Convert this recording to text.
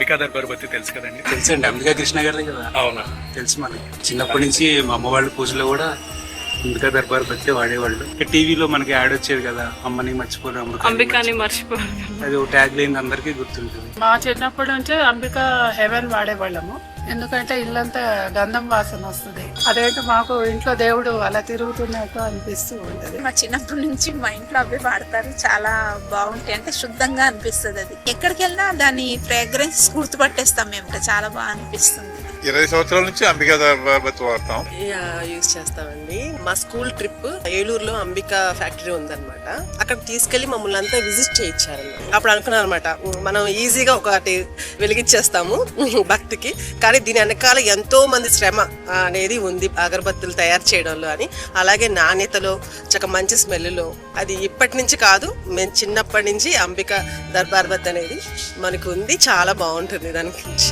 అంబికా దర్బార్ బత్తి తెలుసు కదండి? తెలుసండి, అంబికా కృష్ణ గారి కదా. అవునా? తెలుసు మనకి. చిన్నప్పటి నుంచి మా అమ్మ వాళ్ళ పూజలో కూడా అంబికా దర్బార్ బత్తి వాడేవాళ్ళు. టీవీలో మనకి యాడ్ వచ్చేది కదా, అమ్మని మర్చిపోరు అంబికాని మర్చిపోరు. అది ఒక ట్యాగ్ లైన్ అందరికీ గుర్తుంటుంది. మా చిన్నప్పటి నుంచే అంబికా హెవెన్ వాడేవాళ్ళము. ఎందుకంటే ఇల్లంతా గంధం వాసన వస్తుంది. అదేంటో మాకు ఇంట్లో దేవుడు అలా తిరుగుతున్నట్టు అనిపిస్తూ ఉంటది. మా చిన్నప్పటి నుంచి మా ఇంట్లో అవి వాడతారు. చాలా బాగుంటాయి, అంటే శుద్ధంగా అనిపిస్తుంది. అది ఎక్కడికి వెళ్ళినా దాని ఫ్రేగ్రెన్స్ గుర్తుపట్టేస్తాం మేము. చాలా బాగా అనిపిస్తుంది. 20 సంవత్సరాల నుంచి అంబికా దర్బార్ బత్తి వాడతాం. యూజ్ చేస్తామండి. మా స్కూల్ ట్రిప్ ఏలూరులో అంబికా ఫ్యాక్టరీ ఉందన్నమాట. అక్కడ తీసుకెళ్లి మమ్మల్ని అంతా విజిట్ చేయించారు. అప్పుడు అనుకున్నాను అనమాట, మనం ఈజీగా ఒకటి వెలిగించేస్తాము భక్తికి, కానీ దీని వెనకాల ఎంతో మంది శ్రమ అనేది ఉంది అగరబత్తులు తయారు చేయడంలో అని. అలాగే నాణ్యతలో, చక్క మంచి స్మెల్లో. అది ఇప్పటి నుంచి కాదు, మేము చిన్నప్పటి నుంచి అంబికా దర్బార్ బత్తి అనేది మనకు ఉంది. చాలా బాగుంటుంది దాని గురించి.